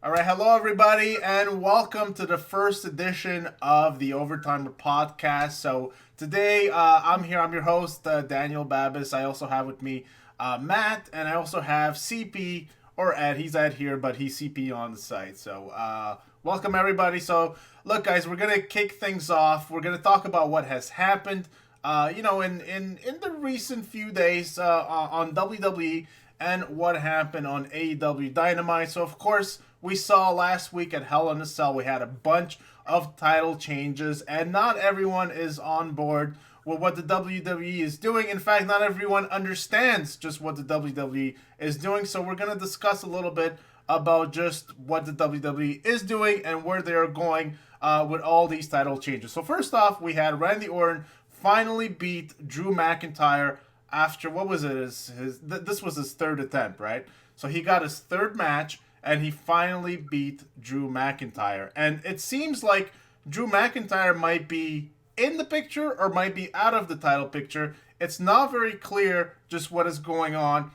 All right, hello everybody, and welcome to the first edition of the Overtime podcast. So today, I'm here. I'm your host, Daniel Babis. I also have with me Matt, and I also have CP or Ed. He's Ed here, but he's CP on the site. So welcome everybody. So look, guys, we're gonna kick things off. We're gonna talk about what has happened. In the recent few days on WWE and what happened on AEW Dynamite. So, of course, we saw last week at Hell in a Cell, we had a bunch of title changes, and not everyone is on board with what the WWE is doing. In fact, not everyone understands just what the WWE is doing. So, we're going to discuss a little bit about just what the WWE is doing and where they are going with all these title changes. So, first off, we had Randy Orton finally beat Drew McIntyre after what was it? This was his third attempt, right? So he got his third match and he finally beat Drew McIntyre. And it seems like Drew McIntyre might be in the picture or might be out of the title picture. It's not very clear just what is going on.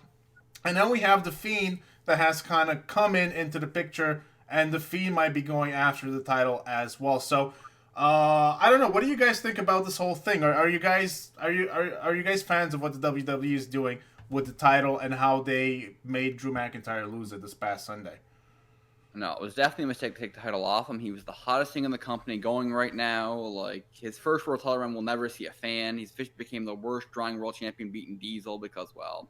And then we have the Fiend that has kind of come into the picture, and the Fiend might be going after the title as well. So I don't know. What do you guys think about this whole thing? Are you guys are you guys fans of what the WWE is doing with the title and how they made Drew McIntyre lose it this past Sunday? No, it was definitely a mistake to take the title off him. He was the hottest thing in the company going right now. Like, his first world title run will never see a fan. He's became the worst drawing world champion, beating Diesel because, well.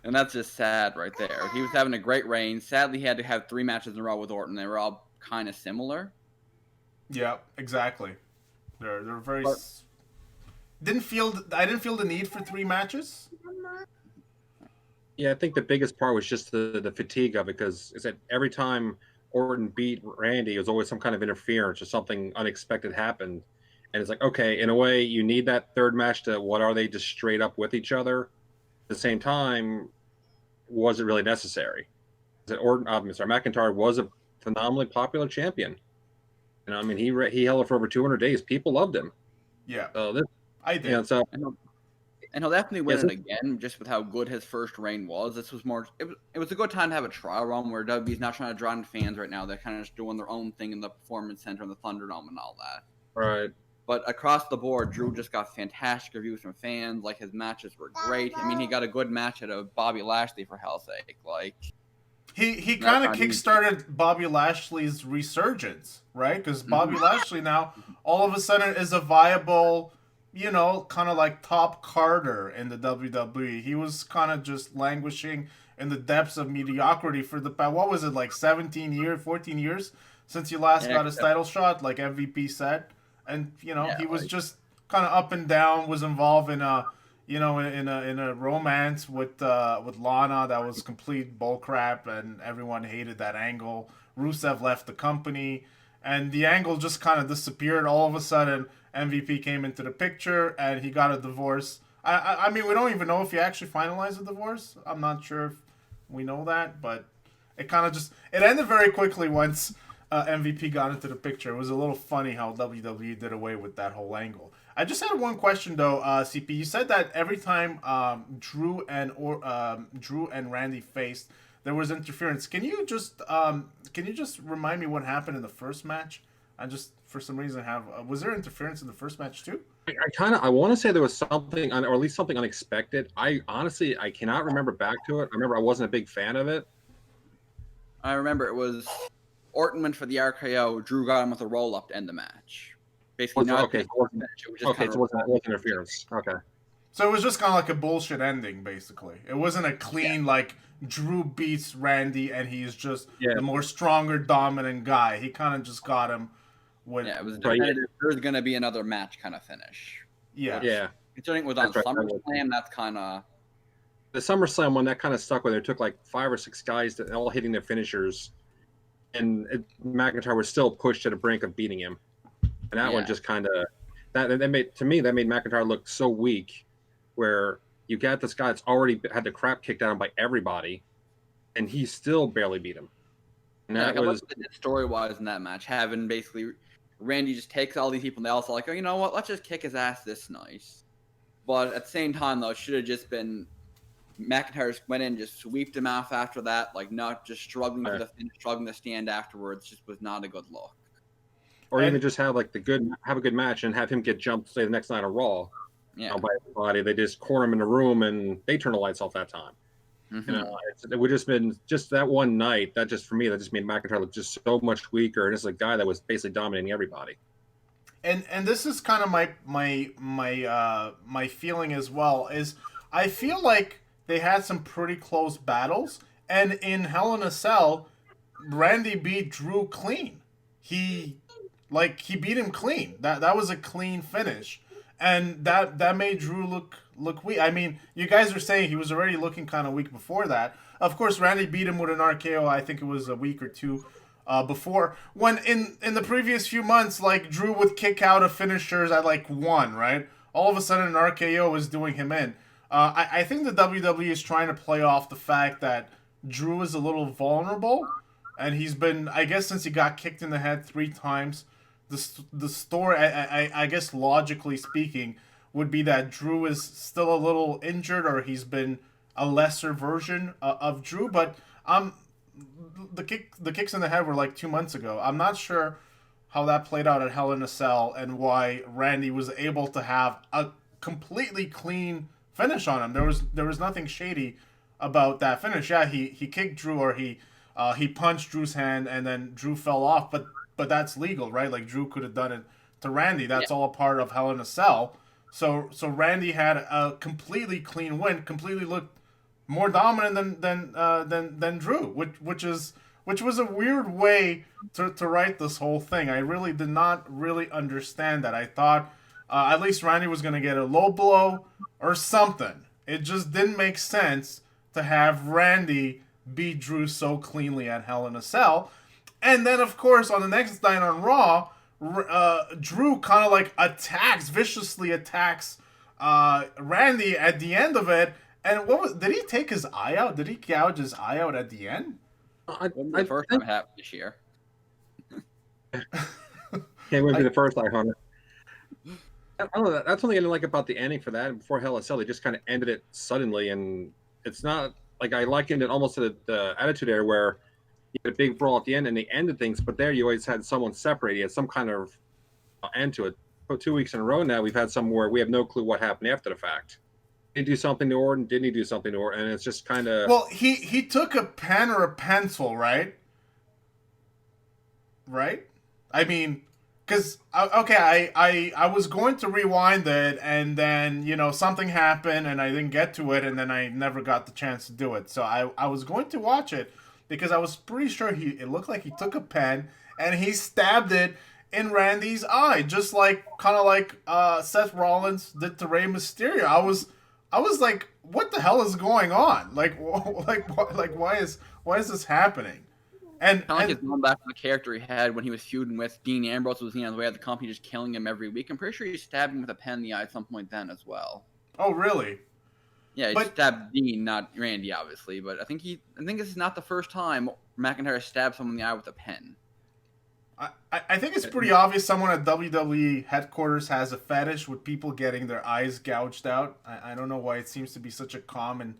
And that's just sad right there. He was having a great reign. Sadly, he had to have 3 matches in a row with Orton. They were all kind of similar. Yeah, exactly. They're very. But I didn't feel the need for 3 matches. Yeah, I think the biggest part was just the fatigue of it because it's that every time Orton beat Randy, it was always some kind of interference or something unexpected happened. And it's like, okay, in a way, you need that third match to what are they just straight up with each other? At the same time, was it really necessary? That Orton, sorry, McIntyre was a phenomenally popular champion. I mean, he held it for over 200 days. People loved him. Yeah, So this, I did. you know, so And he'll definitely win yes, it again, just with how good his first reign was. This was more. It was a good time to have a trial run where WWE's not trying to draw in fans right now. They're kind of just doing their own thing in the Performance Center and the Thunderdome and all that. right. But across the board, Drew just got fantastic reviews from fans. Like, his matches were great. I mean, he got a good match out of Bobby Lashley, for hell's sake. Like, He kind of kickstarted Bobby Lashley's resurgence, right? Because Bobby Lashley now all of a sudden is a viable, kind of like top Carter in the WWE. He was kind of just languishing in the depths of mediocrity for the what was it, like 17 years, 14 years since he last got his title shot, like MVP said. And he was just kind of up and down, was involved in a in a romance with Lana that was complete bullcrap, and everyone hated that angle. Rusev left the company, and the angle just kind of disappeared. All of a sudden, MVP came into the picture, and he got a divorce. I mean, we don't even know if he actually finalized the divorce. I'm not sure if we know that, but it kind of just it ended very quickly once MVP got into the picture. It was a little funny how WWE did away with that whole angle. I just had one question though, CP. You said that every time Drew and Randy faced, there was interference. Can you just remind me what happened in the first match? I just for some reason have was there interference in the first match too? I want to say there was something, or at least something unexpected. I honestly, I cannot remember back to it. I remember I wasn't a big fan of it. I remember it was Orton went for the RKO. Drew got him with a roll up to end the match. Basically, not okay. it was just Okay, so it wasn't interference. Okay. So it was just kind of like a bullshit ending, basically. It wasn't a clean like Drew beats Randy and he's just the more stronger, dominant guy. He kind of just got him. It was definitive. There's going to be another match kind of finish. Yeah. Yeah. Considering it was on SummerSlam, that's kind of... The SummerSlam one, that kind of stuck where they took like 5 or 6 guys that all hitting their finishers, and McIntyre was still pushed to the brink of beating him. And that one just kind of... that made McIntyre look so weak, where you got this guy that's already had the crap kicked out of him by everybody, and he still barely beat him. And that was story-wise in that match, having basically Randy just takes all these people, and they also like, oh, you know what? Let's just kick his ass this night. But at the same time, though, it should have just been McIntyre just went in and just sweeped him off after that, like not just struggling for the finish, struggling to stand afterwards. Just was not a good look. Or even just have like have a good match and have him get jumped, say the next night on Raw. Yeah. By everybody, they just corner him in the room and they turn the lights off that time. It would just been just that one night. That just for me, that just made McIntyre look just so much weaker. And it's a guy that was basically dominating everybody. And this is kind of my feeling as well. Is I feel like they had some pretty close battles, and in Hell in a Cell, Randy beat Drew clean. He beat him clean. That was a clean finish, and that made Drew look weak. I mean, you guys are saying he was already looking kind of weak before that. Of course, Randy beat him with an RKO. I think it was a week or two before. When in the previous few months, like Drew would kick out of finishers at like 1, right? All of a sudden, an RKO was doing him in. I think the WWE is trying to play off the fact that Drew is a little vulnerable, and he's been, I guess, since he got kicked in the head 3 times. The story, I guess, logically speaking, would be that Drew is still a little injured, or he's been a lesser version of Drew. But the kicks in the head were like 2 months ago. I'm not sure how that played out at Hell in a Cell and why Randy was able to have a completely clean finish on him. There was nothing shady about that finish. Yeah, he kicked Drew, or he punched Drew's hand and then Drew fell off, but that's legal, right? Like Drew could have done it to Randy. That's all a part of Hell in a Cell. So Randy had a completely clean win, completely looked more dominant than Drew, which was a weird way to write this whole thing. I really did not really understand that. I thought at least Randy was going to get a low blow or something. It just didn't make sense to have Randy beat Drew so cleanly at Hell in a Cell. And then, of course, on the next night on Raw, Drew kind of like viciously attacks Randy at the end of it. And did he take his eye out? Did he gouge his eye out at the end? The first time it happened this year. Can't wait for the first eye hunter. I don't know. That's something I didn't like about the ending for that. And before Hell in a Cell, they just kind of ended it suddenly, and it's not like I likened it almost to the Attitude Era where you had a big brawl at the end and they ended things, but there you always had someone separate. You had some kind of end to it. For 2 weeks in a row now, we've had some where we have no clue what happened after the fact. Did he do something to Orton? Didn't he do something to Orton? And it's just kind of... Well, he took a pen or a pencil, right? Right? I mean... Because, okay, I was going to rewind it, and then, something happened, and I didn't get to it, and then I never got the chance to do it. So I was going to watch it, because I was pretty sure it looked like he took a pen, and he stabbed it in Randy's eye, just kind of like Seth Rollins did to Rey Mysterio. I was like, what the hell is going on? Why is this happening? And kind of like he's going back to the character he had when he was feuding with Dean Ambrose, was on the way of the company, just killing him every week. I'm pretty sure he stabbed him with a pen in the eye at some point then as well. Oh, really? Yeah, he stabbed Dean, not Randy, obviously. But I think this is not the first time McIntyre stabbed someone in the eye with a pen. I think it's pretty obvious someone at WWE headquarters has a fetish with people getting their eyes gouged out. I don't know why it seems to be such a common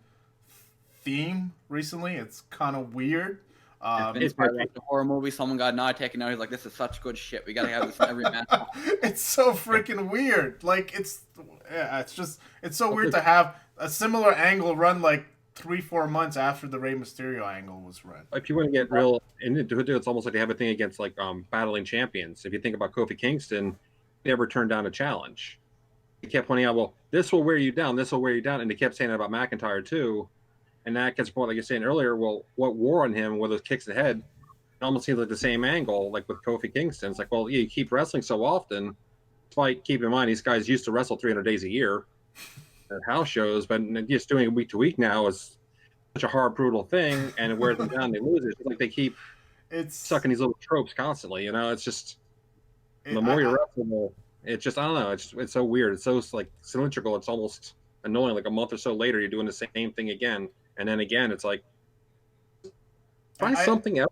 theme recently. It's kind of weird. It's like a horror movie. Someone got an eye taken out. He's like, "This is such good shit. We gotta have this in every match." It's so freaking weird. It's so weird to have a similar angle run like 3-4 months after the Rey Mysterio angle was run. If you want to get real into it, it's almost like they have a thing against battling champions. If you think about Kofi Kingston, he never turned down a challenge. He kept pointing out, "Well, this will wear you down. This will wear you down," and they kept saying that about McIntyre too. And that gets the point, like you're saying earlier, well, what wore on him were those kicks to the head? It almost seems like the same angle, like with Kofi Kingston. It's like, well, you keep wrestling so often. Despite, keep in mind, these guys used to wrestle 300 days a year at house shows, but just doing it week to week now is such a hard, brutal thing, and it wears them down. They lose it. It's like they keep sucking these little tropes constantly. It's just the more you wrestle, it's just, I don't know. It's so weird. It's so cylindrical. It's almost annoying. Like a month or so later, you're doing the same thing again. And then again, it's like, find something else.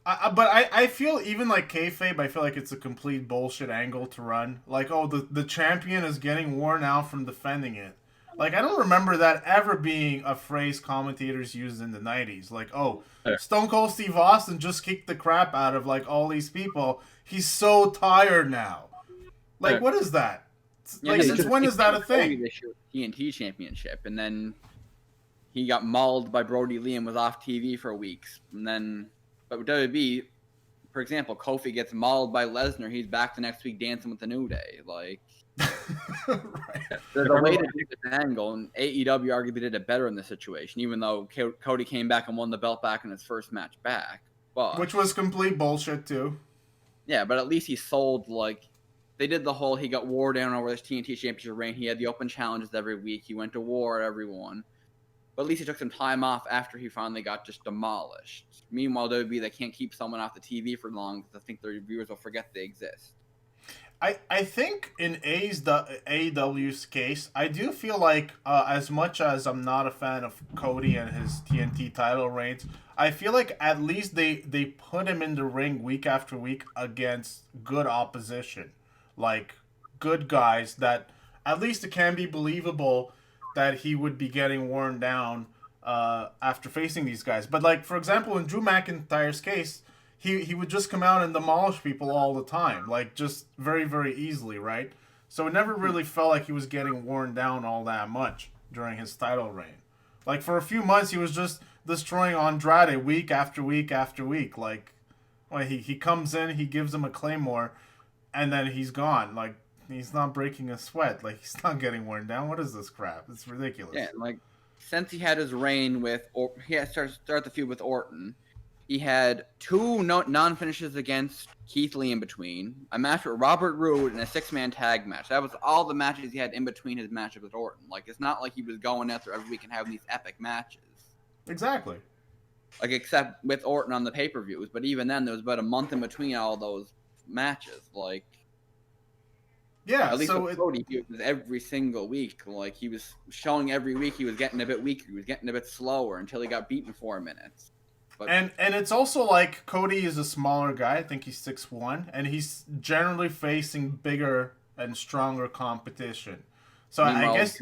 But I feel even like kayfabe, I feel like it's a complete bullshit angle to run. Like, oh, the champion is getting worn out from defending it. Like, I don't remember that ever being a phrase commentators used in the 90s. Like, oh, Stone Cold Steve Austin just kicked the crap out of, like, all these people. He's so tired now. Like, what is that? Yeah, like, since when is that a thing? This year, TNT Championship, and then he got mauled by Brody Lee and was off TV for weeks. And then, but with WWE, for example, Kofi gets mauled by Lesnar. He's back the next week dancing with the New Day. Like, right. There's a way to do this angle, and AEW arguably did it better in this situation, even though Cody came back and won the belt back in his first match back. But, which was complete bullshit, too. Yeah, but at least he sold, like, they did the whole, he got wore down over this TNT Championship reign. He had the open challenges every week. He went to war at everyone. But at least he took some time off after he finally got just demolished. Meanwhile, WWE, they can't keep someone off the TV for long because I think their viewers will forget they exist. I think in AEW's case, I do feel like as much as I'm not a fan of Cody and his TNT title reigns, I feel like at least they put him in the ring week after week against good opposition. Like, good guys that at least it can be believable that he would be getting worn down after facing these guys. But, like, for example, in Drew McIntyre's case, he would just come out and demolish people all the time, like, just very, very easily, right? So it never really felt like he was getting worn down all that much during his title reign. Like, for a few months, he was just destroying Andrade week after week after week. Like, well, he comes in, he gives him a Claymore, and then he's gone. Like, he's not breaking a sweat. Like, he's not getting worn down. What is this crap? It's ridiculous. Yeah, like, since he had his reign with, he had to start the feud with Orton. He had 2 non-finishes against Keith Lee in between, a match with Robert Roode, and a 6-man tag match. That was all the matches he had in between his matches with Orton. Like, it's not like he was going out there every week and having these epic matches. Exactly. Like, except with Orton on the pay-per-views. But even then, there was about a month in between all those matches. Like, yeah, at least so with Cody, he was every single week. Like, he was showing every week he was getting a bit weaker. He was getting a bit slower until he got beaten 4 minutes. But, and it's also like Cody is a smaller guy. I think he's 6'1", and he's generally facing bigger and stronger competition. So I guess,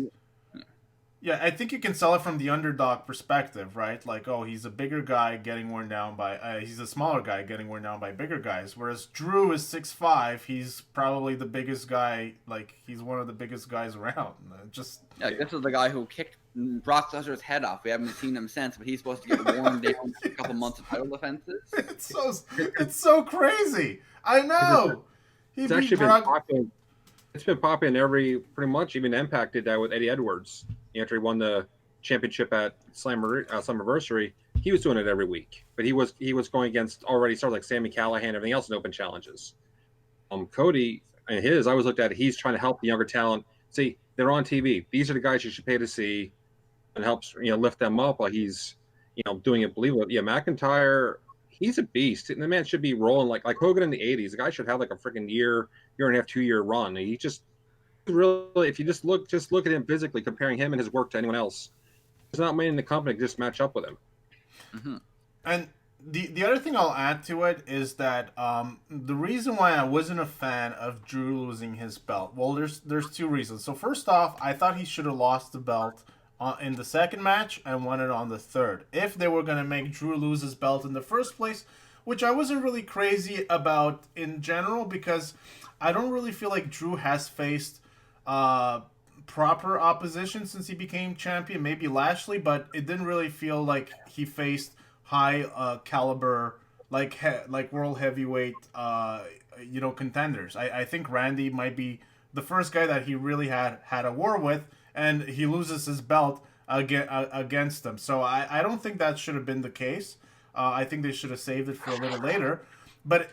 yeah, I think you can sell it from the underdog perspective, right? Like, oh, he's a bigger guy getting worn down by, he's a smaller guy getting worn down by bigger guys. Whereas Drew is 6'5", he's probably the biggest guy. Like, he's one of the biggest guys around. Yeah, this is the guy who kicked Brock Lesnar's head off. We haven't seen him since, but he's supposed to get worn down for a couple months of title defenses. It's so crazy. I know. It's actually been popular. It's been popular in pretty much even Impact did that with Eddie Edwards. After he won the championship at Slammiversary, he was doing it every week. But he was going against already stars like Sami Callihan and everything else in open challenges. Cody and I always looked at it, he's trying to help the younger talent. See, they're on TV. These are the guys you should pay to see, and helps lift them up while he's doing it believable. Yeah, McIntyre, he's a beast, and the man should be rolling like Hogan in the '80s. The guy should have like a freaking year and a half, 2-year run. He just really, if you just look at him physically, comparing him and his work to anyone else, there's not many in the company to just match up with him. Mm-hmm. And the other thing I'll add to it is that the reason why I wasn't a fan of Drew losing his belt, well, there's 2 reasons. So first off, I thought he should have lost the belt in the second match and won it on the third, if they were going to make Drew lose his belt in the first place, which I wasn't really crazy about in general, because I don't really feel like Drew has faced proper opposition since he became champion. Maybe Lashley, but it didn't really feel like he faced high caliber, like world heavyweight contenders. I think Randy might be the first guy that he really had a war with, and he loses his belt against them. So I don't think that should have been the case. I think they should have saved it for a little later. But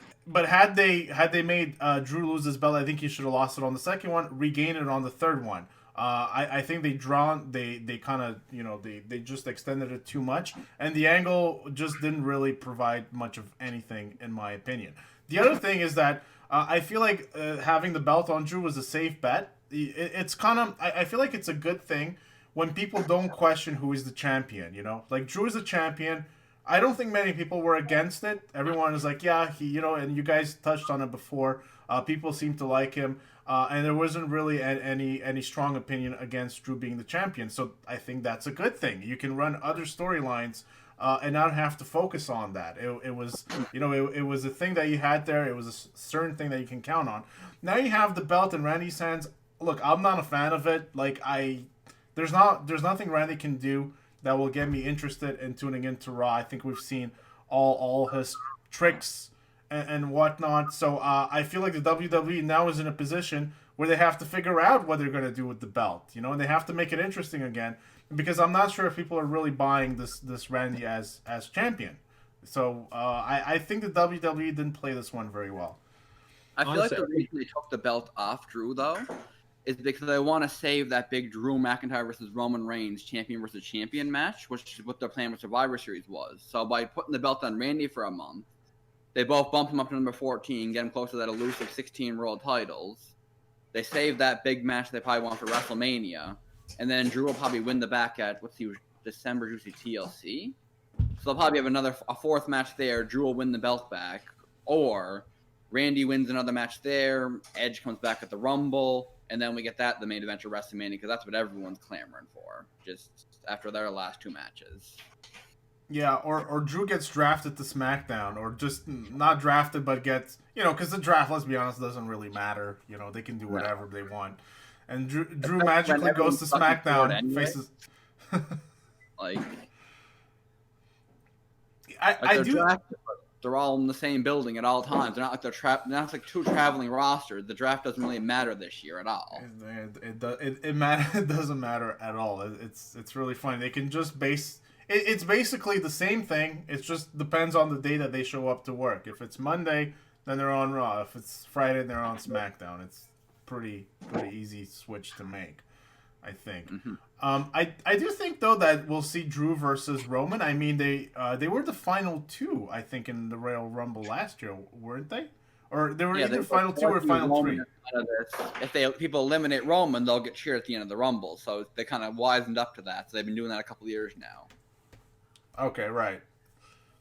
had they made Drew lose his belt, I think he should have lost it on the second one, regained it on the third one. I think they kind of they just extended it too much, and the angle just didn't really provide much of anything, in my opinion. The other thing is that I feel like having the belt on Drew was a safe bet. It's kind of, I feel like it's a good thing when people don't question who is the champion. Like, Drew is a champion. I don't think many people were against it. Everyone is like, yeah, he, and you guys touched on it before. People seem to like him. and there wasn't really any strong opinion against Drew being the champion. So I think that's a good thing. You can run other storylines and not have to focus on that. It was it was a thing that you had there. It was a certain thing that you can count on. Now you have the belt in Randy's hands. Look, I'm not a fan of it. There's nothing Randy can do that will get me interested in tuning into Raw. I think we've seen all his tricks and whatnot. So I feel like the WWE now is in a position where they have to figure out what they're going to do with the belt, and they have to make it interesting again, because I'm not sure if people are really buying this Randy as champion. So I think the WWE didn't play this one very well. I feel like the reason they took the belt off Drew, though, is because they want to save that big Drew McIntyre versus Roman Reigns champion versus champion match, which is what their plan with Survivor Series was. So by putting the belt on Randy for a month, they both bump him up to number 14, get him close to that elusive 16 world titles. They save that big match they probably want for WrestleMania, and then Drew will probably win the back at December Juicy TLC. So they'll probably have a fourth match there. Drew will win the belt back, or Randy wins another match there. Edge comes back at the Rumble, and then we get the main event of WrestleMania, because that's what everyone's clamoring for, just after their last two matches. Yeah, or Drew gets drafted to SmackDown, or just not drafted, but gets, because the draft, let's be honest, doesn't really matter. They can do whatever they want. And Drew magically goes to SmackDown and faces... I do... Drafted, they're all in the same building at all times. They're not like two traveling rosters. The draft doesn't really matter this year at all. It doesn't matter at all. It's really funny. They can just base... It's basically the same thing. It just depends on the day that they show up to work. If it's Monday, then they're on Raw. If it's Friday, they're on SmackDown. It's pretty easy switch to make, I think. Mm-hmm. I do think, though, that we'll see Drew versus Roman. I mean, they were the final two, I think, in the Royal Rumble last year, weren't they? Or they were either final two or final three. If people eliminate Roman, they'll get cheered at the end of the Rumble. So they kind of wisened up to that. So they've been doing that a couple of years now. Okay, right.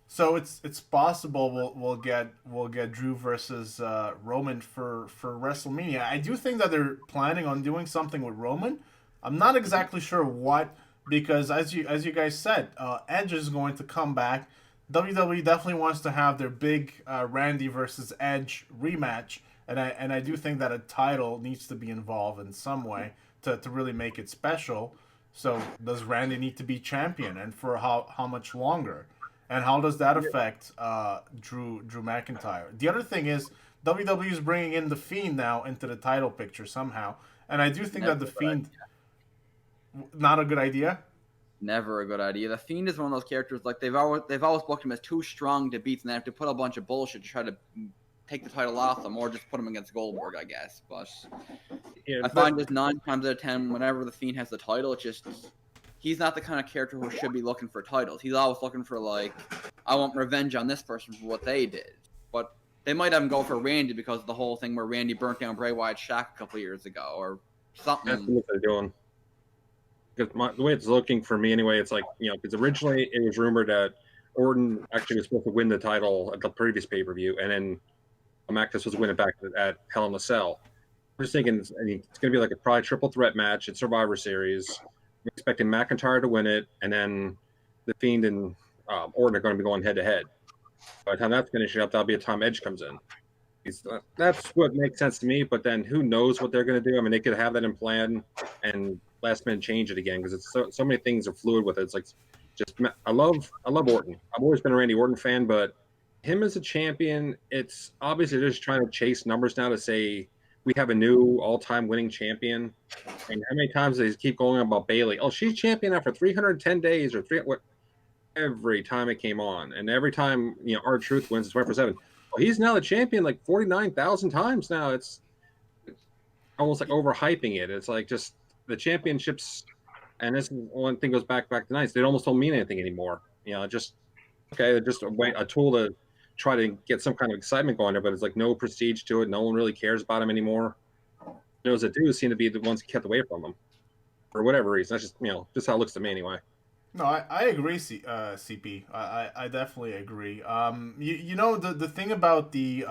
So it's possible we'll get Drew versus Roman for WrestleMania. I do think that they're planning on doing something with Roman. I'm not exactly sure what, because as you guys said, Edge is going to come back. WWE definitely wants to have their big Randy versus Edge rematch, and I do think that a title needs to be involved in some way to really make it special. So does Randy need to be champion, and for how much longer? And how does that affect Drew McIntyre? The other thing is WWE is bringing in the Fiend now into the title picture somehow, and I do think that the Fiend not a good idea. Never a good idea. The Fiend is one of those characters, like they've always booked him as too strong to beat, and they have to put a bunch of bullshit to try to take the title off them, or just put him against Goldberg, I guess. But I find just 9 times out of 10, whenever the Fiend has the title, it's just he's not the kind of character who should be looking for titles. He's always looking for, like, I want revenge on this person for what they did. But they might have him go for Randy because of the whole thing where Randy burnt down Bray Wyatt's shack a couple of years ago, or something. That's what they're doing. Because the way it's looking for me anyway, it's like, because originally it was rumored that Orton actually was supposed to win the title at the previous pay-per-view, and then Mac was supposed to win it back at Hell in a Cell. I'm just thinking it's going to be like a probably triple threat match at Survivor Series. I'm expecting McIntyre to win it, and then the Fiend and Orton are going to be going head-to-head. By the time that's finishing up, that'll be a time Edge comes in. That's what makes sense to me, but then who knows what they're going to do? I mean, they could have that in plan and last minute change it again, because it's so many things are fluid with it. It's like, I love Orton. I've always been a Randy Orton fan, but him as a champion, it's obviously just trying to chase numbers now to say we have a new all-time winning champion. And how many times they keep going on about Bayley? Oh, she's champion after 310 days or every time it came on, and every time R-Truth wins, it's 24/7. Well, he's now the champion like 49,000 times now. It's almost like overhyping it. It's like just the championships, and this one thing goes back to nights. They almost don't mean anything anymore. Just okay, just a tool to try to get some kind of excitement going there, but it's like no prestige to it. No one really cares about him anymore. Those that do seem to be the ones kept away from him for whatever reason. That's just how it looks to me anyway. No, I agree, CP. I definitely agree. The thing about the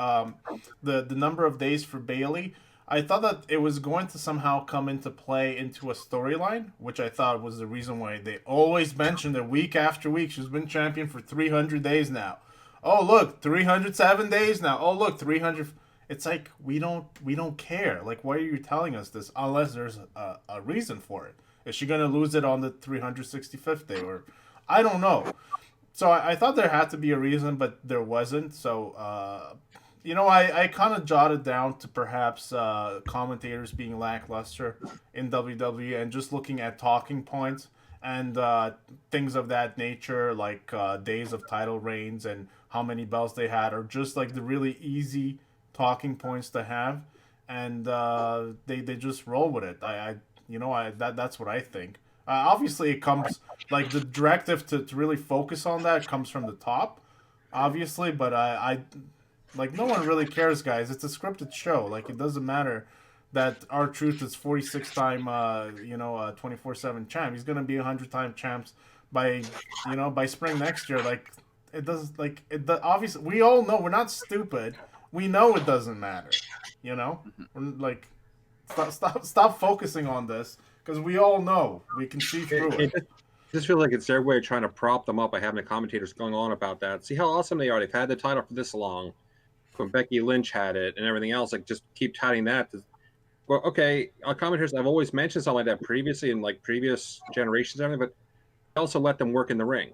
number of days for Bayley, I thought that it was going to somehow come into play into a storyline, which I thought was the reason why they always mentioned it week after week. She's been champion for 300 days now. Oh look, 307 days now. Oh look, 300. It's like we don't care. Like, why are you telling us this unless there's a reason for it? Is she gonna lose it on the 365th day, or I don't know. So I thought there had to be a reason, but there wasn't. So I kind of jotted down to perhaps commentators being lackluster in WWE and just looking at talking points and things of that nature, like days of title reigns and how many belts they had, or just like the really easy talking points to have, and they just roll with it. That's what I think. Obviously, it comes like the directive to really focus on that comes from the top, obviously, but I like no one really cares, guys. It's a scripted show. Like, it doesn't matter that R-Truth is 46-time 24/7 champ. He's gonna be 100-time champs by spring next year. Like, it does obviously we all know we're not stupid. We know it doesn't matter. We're like stop focusing on this because we all know we can see through it. Just feels like it's their way of trying to prop them up by having the commentators going on about that. See how awesome they are. They've had the title for this long. When Becky Lynch had it and everything else, like, just keep touting that. Well, okay, commentators, I've always mentioned something like that previously in like previous generations and everything, but also let them work in the ring.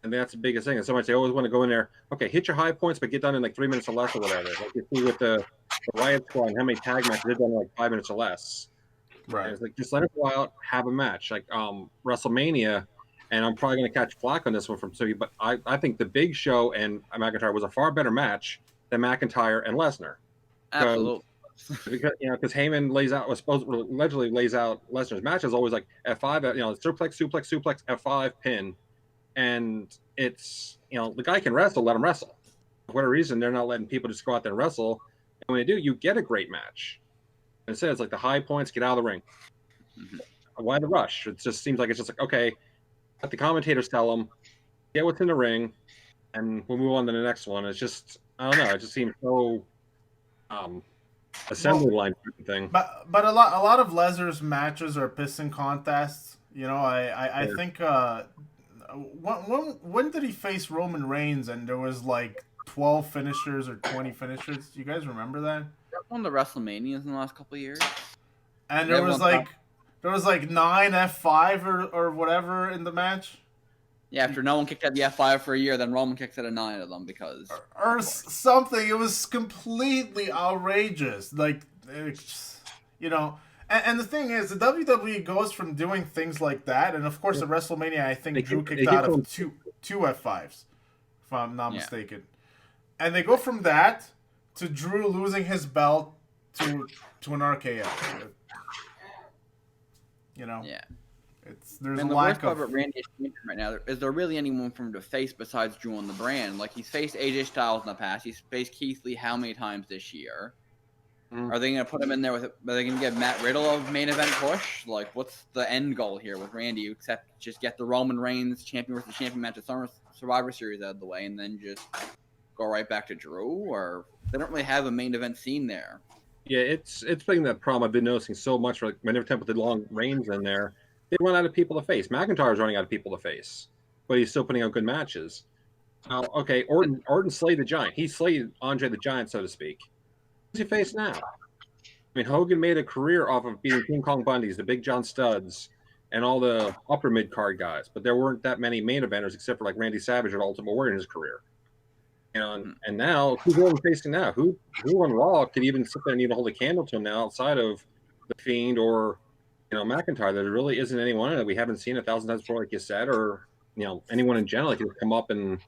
And that's the biggest thing. And so much they always want to go in there, okay, hit your high points, but get done in like 3 minutes or less or whatever. Like you see with the Riot Squad and how many tag matches they've done in like 5 minutes or less. Right. And it's like, just let it go out, have a match. Like WrestleMania, and I'm probably going to catch flack on this one from Sugi, but I think the Big Show and McIntyre was a far better match than McIntyre and Lesnar. Absolutely. Because Heyman allegedly lays out Lesnar's match as always like F5, suplex, F5, pin. And it's, the guy can wrestle, let him wrestle. For whatever reason, they're not letting people just go out there and wrestle. And when they do, you get a great match. And instead, it's like the high points, get out of the ring. Mm-hmm. Why the rush? It just seems like it's just like, okay, let the commentators tell them, get what's in the ring, and we'll move on to the next one. It's just, I don't know, it just seems so assembly line thing. But a lot of Lesnar's matches are pissing contests. I think when did he face Roman Reigns and there was like 12 finishers or 20 finishers? Do you guys remember that? One of the WrestleManias in the last couple of years. And there was like 9 F5 or whatever in the match. Yeah, after no one kicked out the F5 for a year, then Roman kicks out of 9 of them because or something. It was completely outrageous. Like, And the thing is, the WWE goes from doing things like that, and of course, at WrestleMania, I think Drew kicked out of two F5s, if I'm not mistaken. And they go from that to Drew losing his belt to an RKO. Yeah. There's and a the lack worst part of about Randy right now is there really anyone for him to face besides Drew on the brand? Like, he's faced AJ Styles in the past. He's faced Keith Lee how many times this year? Are they going to put him in there with? Are they going to give Matt Riddle a main event push? Like, what's the end goal here with Randy? Except just get the Roman Reigns champion versus champion match at Survivor Series out of the way, and then just go right back to Drew? Or they don't really have a main event scene there. Yeah, it's been that problem I've been noticing so much. Like, whenever they put the long Reigns in there, they run out of people to face. McIntyre's running out of people to face, but he's still putting out good matches. Okay, Orton slayed the Giant. He slayed Andre the Giant, so to speak. Who's he face now? I mean, Hogan made a career off of beating King Kong Bundys, the Big John Studs, and all the upper mid card guys. But there weren't that many main eventers except for like Randy Savage or Ultimate Warrior in his career. And now, who's Orton facing now? Who on Raw could even sit there and even hold a candle to him now outside of the Fiend or McIntyre? There really isn't anyone that we haven't seen 1,000 times before, like you said, or anyone in general that can come up and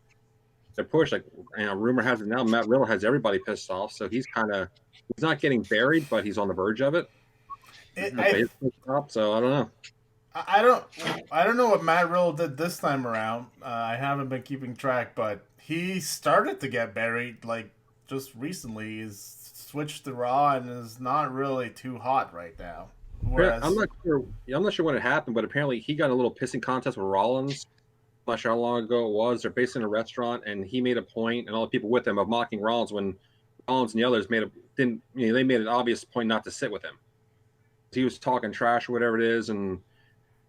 to push. Like, rumor has it now Matt Riddle has everybody pissed off, so he's not getting buried, but he's on the verge of it. So I don't know. I don't know what Matt Riddle did this time around. I haven't been keeping track, but he started to get buried like just recently. He's switched to Raw and is not really too hot right now. Whereas, I'm not sure when it happened, but apparently he got in a little pissing contest with Rollins. I'm not sure how long ago it was. They're based in a restaurant, and he made a point, and all the people with him, of mocking Rollins when Collins and the others they made an obvious point not to sit with him. He was talking trash or whatever it is, and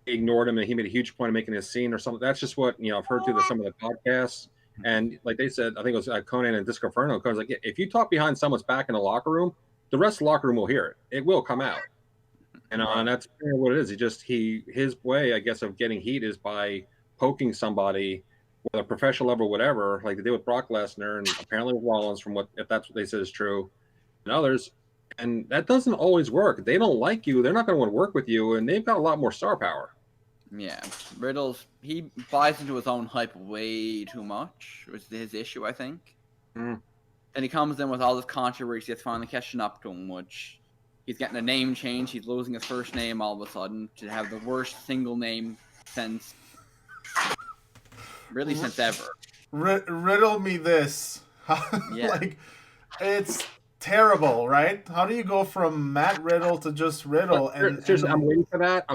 they ignored him, and he made a huge point of making a scene or something. That's just what I've heard through some of the podcasts. And like they said, I think it was Conan and Disco Inferno. Conan's like, if you talk behind someone's back in the locker room, the rest of the locker room will hear it. It will come out. And that's what it is. His way, I guess, of getting heat is by poking somebody, whether professional level, whatever, like they did with Brock Lesnar and apparently with Rollins, if that's what they said is true, and others. And that doesn't always work. They don't like you. They're not going to want to work with you, and they've got a lot more star power. Yeah, he buys into his own hype way too much. Was his issue, I think. And he comes in with all this controversy that's finally catching up to him, which he's getting a name change. He's losing his first name all of a sudden to have the worst single name since ever. Riddle me this. Yeah. Like, it's terrible, right? How do you go from Matt Riddle to just Riddle? Seriously, I'm waiting for that.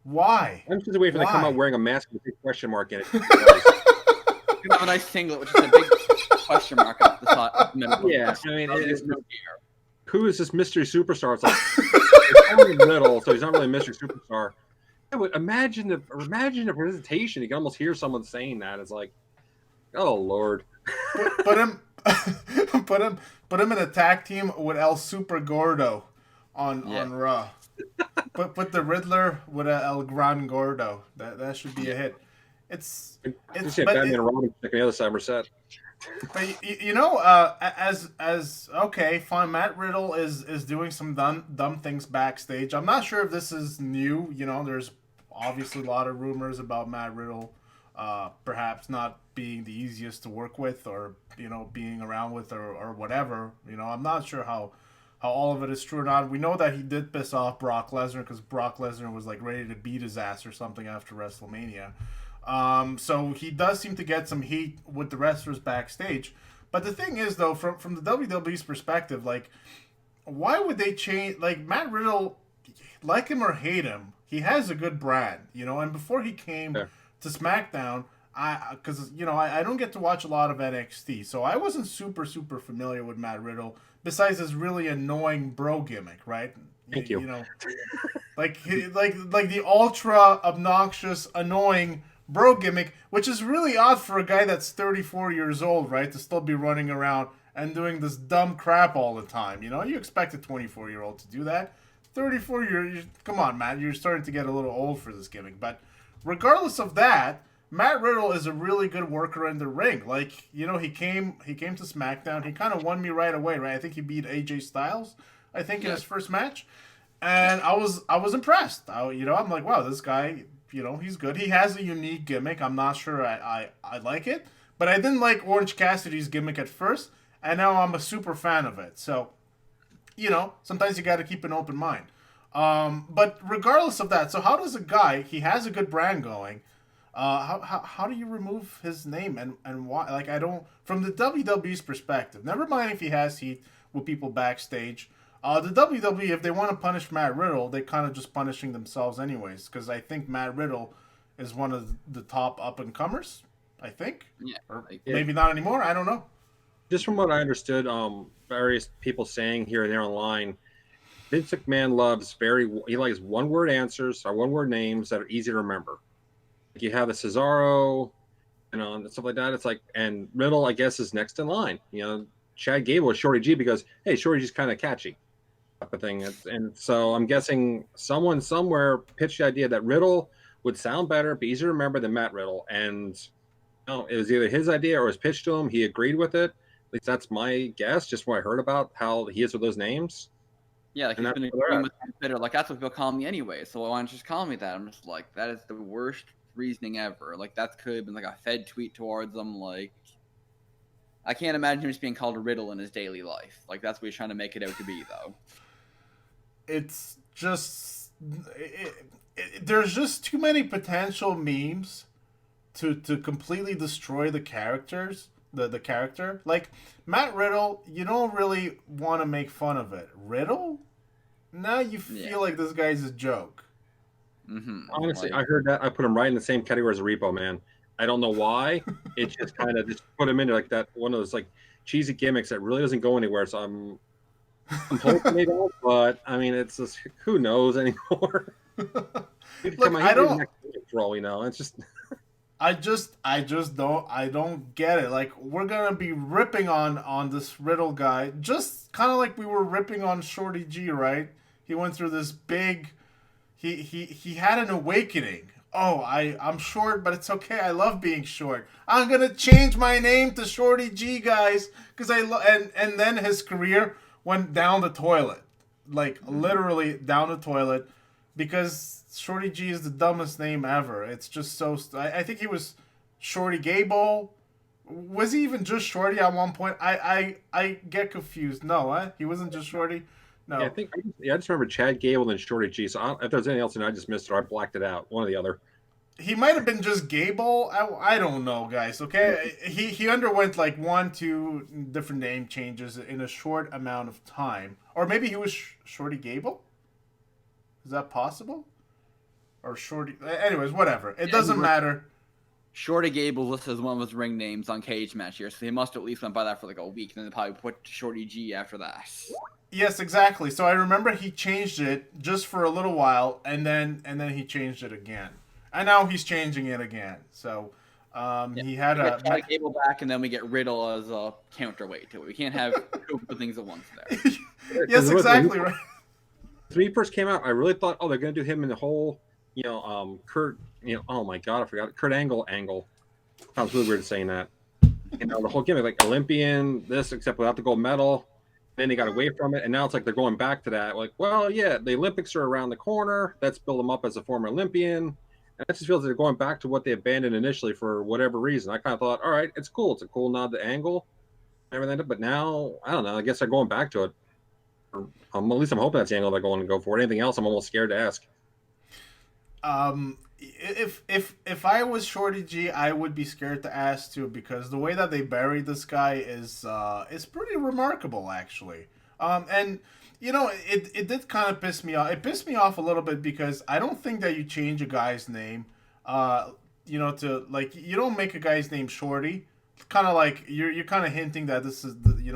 Why? I'm just waiting for them to come out wearing a mask with a big question mark in it. You have a nice singlet, which is a big question mark up the top. Yeah, I mean, who is this mystery superstar? It's like it's only Riddle, so he's not really a mystery superstar. I would imagine the presentation. You can almost hear someone saying that. It's like, oh Lord. Put him in a tag team with El Super Gordo on Raw. Put the Riddler with El Gran Gordo. That should be a hit. It's Batman and Robin on the other side were set. But as okay, fine. Matt Riddle is doing some dumb things backstage. I'm not sure if this is new. There's obviously a lot of rumors about Matt Riddle, perhaps not being the easiest to work with, or being around with, or whatever. I'm not sure how all of it is true or not. We know that he did piss off Brock Lesnar because Brock Lesnar was like ready to beat his ass or something after WrestleMania. So he does seem to get some heat with the wrestlers backstage. But the thing is, though, from the WWE's perspective, like, why would they change? Like, Matt Riddle, like him or hate him, he has a good brand, And before he came to SmackDown, I don't get to watch a lot of NXT, so I wasn't super familiar with Matt Riddle. Besides his really annoying bro gimmick, right? Thank you. Like the ultra obnoxious, annoying bro gimmick, which is really odd for a guy that's 34 years old, right? To still be running around and doing this dumb crap all the time. You expect a 24-year-old to do that. 34 years, come on, Matt, you're starting to get a little old for this gimmick. But regardless of that, Matt Riddle is a really good worker in the ring. Like, he came to SmackDown. He kind of won me right away, right? I think he beat AJ Styles, in his first match. And I was impressed. I'm like, wow, this guy, he's good. He has a unique gimmick. I'm not sure I like it. But I didn't like Orange Cassidy's gimmick at first, and now I'm a super fan of it. So, sometimes you got to keep an open mind. But regardless of that, so how does a guy, he has a good brand going, how do you remove his name and why? Like, I don't, from the WWE's perspective, never mind if he has heat with people backstage, the WWE, if they want to punish Matt Riddle, they kind of just punishing themselves anyways, because I think Matt Riddle is one of the top up-and-comers, I think. Yeah. Or maybe not anymore, I don't know. Just from what I understood, various people saying here and there online, Vince McMahon he likes one-word answers or one-word names that are easy to remember. Like you have the Cesaro, and stuff like that. It's like, and Riddle, I guess, is next in line. Chad Gable is Shorty G because, hey, Shorty G's kind of catchy, type of thing. And so I'm guessing someone somewhere pitched the idea that Riddle would sound better, be easier to remember than Matt Riddle. And it was either his idea or it was pitched to him. He agreed with it. At least that's my guess, just what I heard about how he is with those names. Yeah, like he's been agreeing with Twitter. Like, that's what people call me anyway, so why don't you just call me that? I'm just like, that is the worst reasoning ever. Like, that could have been like a Fed tweet towards him. Like, I can't imagine him just being called a Riddle in his daily life. Like, that's what he's trying to make it out to be, though. It's just... there's just too many potential memes to completely destroy the characters, the character. Like, Matt Riddle, you don't really want to make fun of it. Riddle? Now you feel like this guy's a joke. Mm-hmm. Honestly, I heard that. I put him right in the same category as Repo Man. I don't know why. It just kind of just put him into like that one of those like cheesy gimmicks that really doesn't go anywhere. So I'm hoping they don't, but I mean, it's just who knows anymore. Look, I don't. For all we know, it's just. I just don't get it. Like, we're gonna be ripping on this Riddle guy, just kind of like we were ripping on Shorty G, right? He went through this big. He had an awakening. Oh, I'm short, but it's okay. I love being short. I'm gonna change my name to Shorty G, guys, because and then his career went down the toilet, like literally down the toilet, because Shorty G is the dumbest name ever. It's just so. I think he was Shorty Gable. Was he even just Shorty at one point? I get confused. No, he wasn't just Shorty. No. Yeah, I just remember Chad Gable and Shorty G. So if there's anything else, I just missed it or I blacked it out. One or the other. He might have been just Gable. I don't know, guys. Okay, he underwent like 1-2 different name changes in a short amount of time, or maybe he was Shorty Gable. Is that possible? Or Shorty? Anyways, whatever. It doesn't matter. Shorty Gable listed as one of his ring names on Cage Match here, so he must have at least went by that for like a week, and then they probably put Shorty G after that. Yes, exactly. So I remember he changed it just for a little while, and then he changed it again, and now he's changing it again. So he had a Chad Gable back, and then we get Riddle as a counterweight to it. We can't have two things at once there. Yes, exactly right. When he first came out, I really thought, they're going to do him in the whole, Kurt, oh my God, I forgot Kurt Angle. Sounds really weird saying that. The whole gimmick, like Olympian, this, except without the gold medal. Then they got away from it, and now it's like they're going back to that. Like, well, yeah, the Olympics are around the corner. Let's build him up as a former Olympian. And it just feels like they're going back to what they abandoned initially for whatever reason. I kind of thought, all right, it's cool. It's a cool nod to Angle, everything. But now, I don't know. I guess they're going back to it. At least I'm hoping that's the angle they're going to go for. Anything else, I'm almost scared to ask. If I was Shorty G, I would be scared to ask too, because the way that they buried this guy is pretty remarkable, actually. And it did kind of piss me off. It pissed me off a little bit because I don't think that you change a guy's name, to like, you don't make a guy's name Shorty. Kind of like you're kind of hinting that this is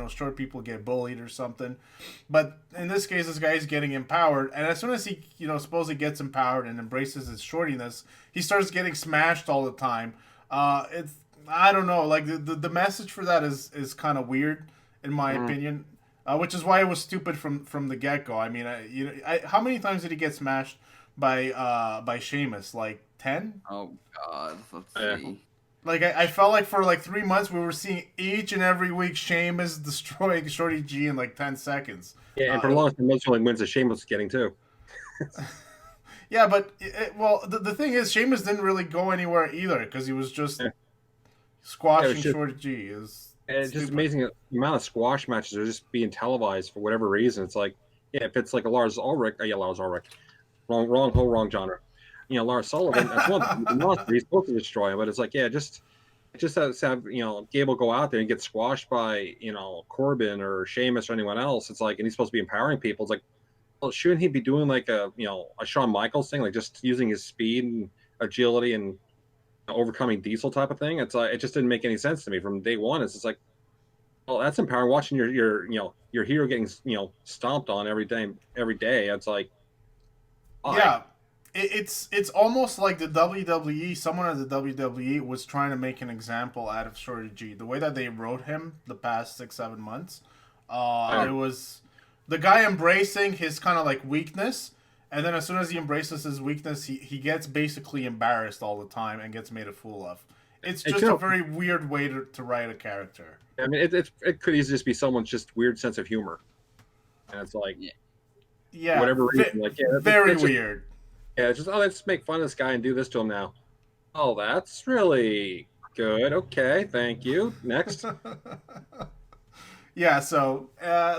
short people get bullied or something, but in this case this guy's getting empowered, and as soon as he supposedly gets empowered and embraces his shortiness, he starts getting smashed all the time. It's, I don't know, like the message for that is kind of weird in my opinion, which is why it was stupid from the get go. I mean, how many times did he get smashed by Sheamus? Like 10? Oh God, let's see. Like, I felt like for like 3 months we were seeing each and every week Sheamus destroying Shorty G in like 10 seconds. Yeah, and for the longest time, most wins that Sheamus was getting too. Yeah, but the thing is, Sheamus didn't really go anywhere either because he was just squashing Shorty G. It's just amazing the amount of squash matches are just being televised for whatever reason. It's like, if it's like a Lars Ulrich, wrong genre. Lars Sullivan, that's one monster. He's supposed to destroy him, but it's like, just have Gable go out there and get squashed by Corbin or Sheamus or anyone else. It's like, and he's supposed to be empowering people. It's like, well, shouldn't he be doing like a Shawn Michaels thing, like just using his speed and agility and overcoming Diesel type of thing? It's like, it just didn't make any sense to me from day one. It's just like, well, that's empowering. Watching your hero getting stomped on every day. It's like, yeah. It's almost like the WWE, someone at the WWE was trying to make an example out of Shorty G. The way that they wrote him the past 6-7 months, it was the guy embracing his kind of like weakness, and then as soon as he embraces his weakness, he gets basically embarrassed all the time and gets made a fool of. It's just a very weird way to write a character. I mean, it could easily just be someone's just weird sense of humor, and it's like, whatever reason, very weird. Yeah, it's just, let's make fun of this guy and do this to him now. Oh, that's really good. Okay, thank you. Next. Yeah, so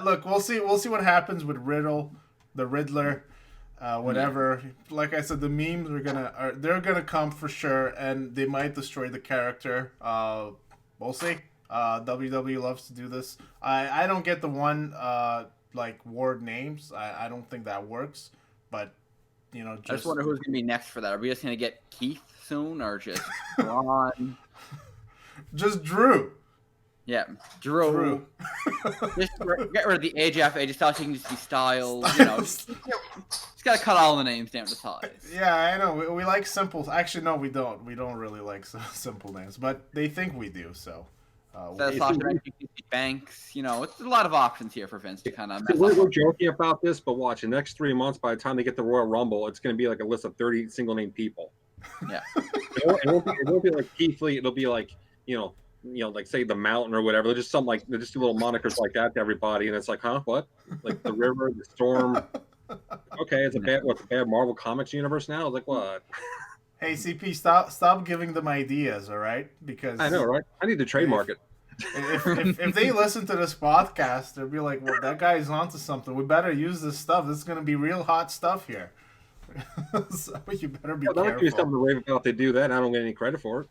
look, we'll see what happens with Riddle, the Riddler, whatever. Like I said, the memes they're gonna come for sure, and they might destroy the character. We'll see. WWE loves to do this. I don't get the one like word names. I don't think that works, but. I just wonder who's going to be next for that. Are we just going to get Keith soon, or just Ron? Just Drew. Yeah, Drew. Just get rid of the AJ Styles. He can just be Styles. You know, just gotta cut all the names down to size. Yeah, I know. We like simple. Actually, no, we don't. We don't really like simple names, but they think we do. So. Banks, you know, it's a lot of options here for Vince to kind of. We're joking about this, but watch the next 3 months. By the time they get the Royal Rumble, it's going to be like a list of 30 single name people. Yeah, it won't be like Keith Lee. It'll be like like say the Mountain or whatever. They're just some like they just do little monikers like that to everybody, and it's like, huh, what? Like the River, the Storm. Okay, it's a bad Marvel Comics universe now. I was like, what? Hey, CP, stop giving them ideas, all right? Because I know, right? I need to trademark it. If they listen to this podcast, they'll be like, well, that guy's onto something. We better use this stuff. This is going to be real hot stuff here. So you better be careful. I'd like to do something to rave about if they do that, and I don't get any credit for it.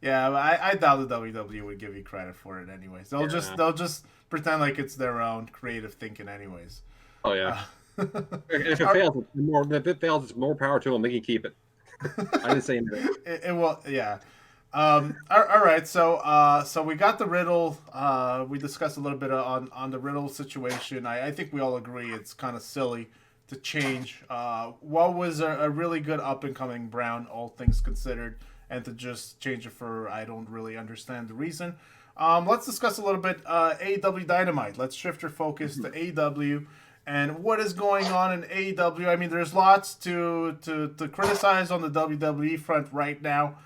Yeah, but I doubt the WWE would give you credit for it anyways. They'll just pretend like it's their own creative thinking anyways. Oh, yeah. If it fails, it's more power to them. They can keep it. I didn't say anything. It will, yeah. All right. So we got the Riddle. We discussed a little bit on the Riddle situation. I think we all agree it's kind of silly to change what was a really good up and coming Brown, all things considered, and to just change it for I don't really understand the reason. Let's discuss a little bit AEW Dynamite. Let's shift your focus to AEW. And what is going on in AEW? I mean, there's lots to criticize on the WWE front right now.